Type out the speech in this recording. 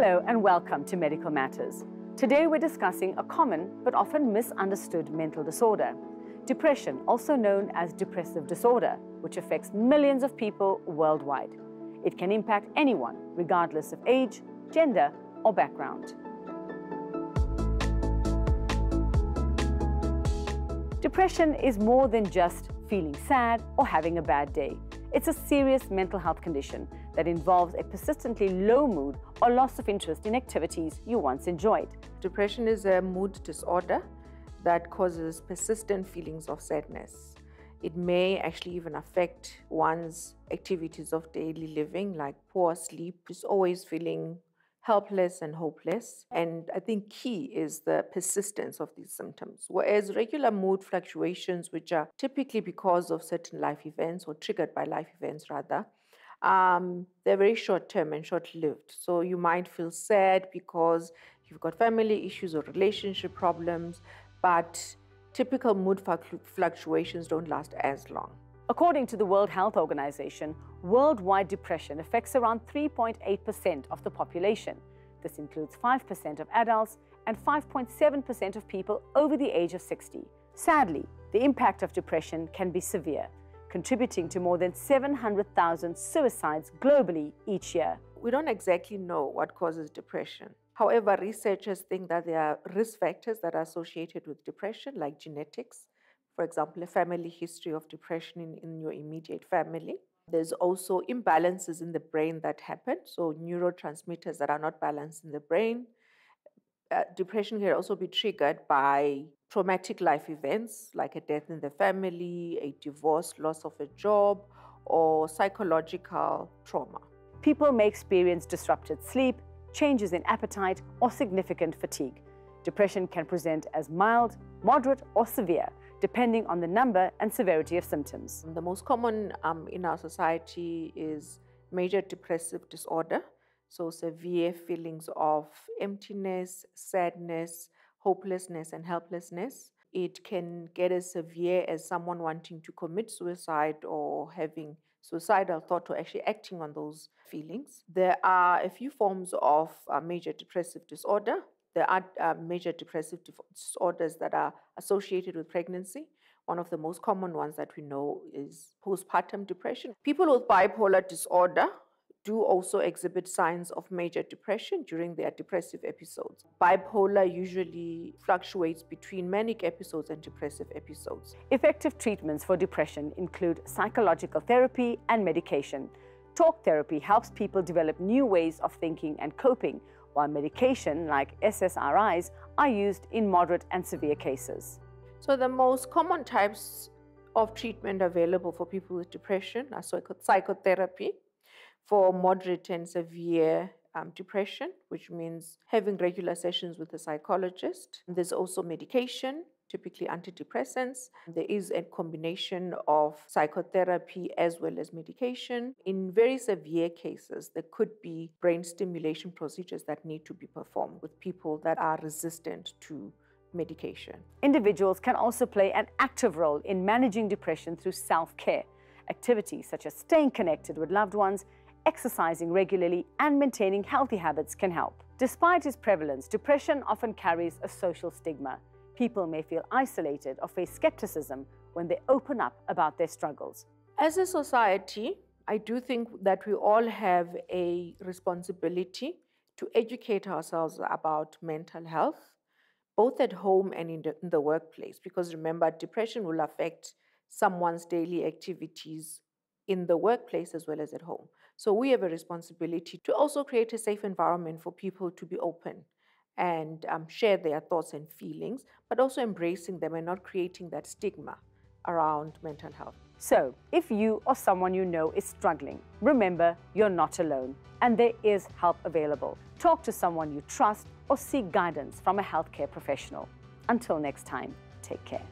Hello and welcome to Medical Matters. Today we're discussing a common but often misunderstood mental disorder. Depression, also known as depressive disorder, which affects millions of people worldwide. It can impact anyone, regardless of age, gender, or background. Depression is more than just feeling sad or having a bad day. It's a serious mental health condition that involves a persistently low mood or loss of interest in activities you once enjoyed. Depression is a mood disorder that causes persistent feelings of sadness. It may actually even affect one's activities of daily living, like poor sleep, just always feeling helpless and hopeless. And I think key is the persistence of these symptoms. Whereas regular mood fluctuations, which are typically because of certain life events or triggered by life events rather, they're very short-term and short-lived. So you might feel sad because you've got family issues or relationship problems, but typical mood fluctuations don't last as long. According to the World Health Organization, worldwide depression affects around 3.8% of the population. This includes 5% of adults and 5.7% of people over the age of 60. Sadly, the impact of depression can be severe, contributing to more than 700,000 suicides globally each year. We don't exactly know what causes depression. However, researchers think that there are risk factors that are associated with depression, like genetics. For example, a family history of depression in your immediate family. There's also imbalances in the brain that happen, so neurotransmitters that are not balanced in the brain. Depression can also be triggered by traumatic life events like a death in the family, a divorce, loss of a job, or psychological trauma. People may experience disrupted sleep, changes in appetite, or significant fatigue. Depression can present as mild, moderate, or severe, depending on the number and severity of symptoms. The most common in our society is major depressive disorder. So severe feelings of emptiness, sadness, hopelessness, and helplessness. It can get as severe as someone wanting to commit suicide or having suicidal thought or actually acting on those feelings. There are a few forms of major depressive disorder. There are major depressive disorders that are associated with pregnancy. One of the most common ones that we know is postpartum depression. People with bipolar disorder do also exhibit signs of major depression during their depressive episodes. Bipolar usually fluctuates between manic episodes and depressive episodes. Effective treatments for depression include psychological therapy and medication. Talk therapy helps people develop new ways of thinking and coping, while medication like SSRIs are used in moderate and severe cases. So the most common types of treatment available for people with depression are psychotherapy for moderate and severe depression, which means having regular sessions with a psychologist. There's also medication, typically antidepressants. There is a combination of psychotherapy as well as medication. In very severe cases, there could be brain stimulation procedures that need to be performed with people that are resistant to medication. Individuals can also play an active role in managing depression through self-care. Activities such as staying connected with loved ones, exercising regularly, and maintaining healthy habits can help. Despite its prevalence, depression often carries a social stigma. People may feel isolated or face skepticism when they open up about their struggles. As a society, I do think that we all have a responsibility to educate ourselves about mental health, both at home and in the workplace. Because remember, depression will affect someone's daily activities in the workplace as well as at home. So we have a responsibility to also create a safe environment for people to be open and share their thoughts and feelings, but also embracing them and not creating that stigma around mental health. So, if you or someone you know is struggling, remember you're not alone and there is help available. Talk to someone you trust or seek guidance from a healthcare professional. Until next time, take care.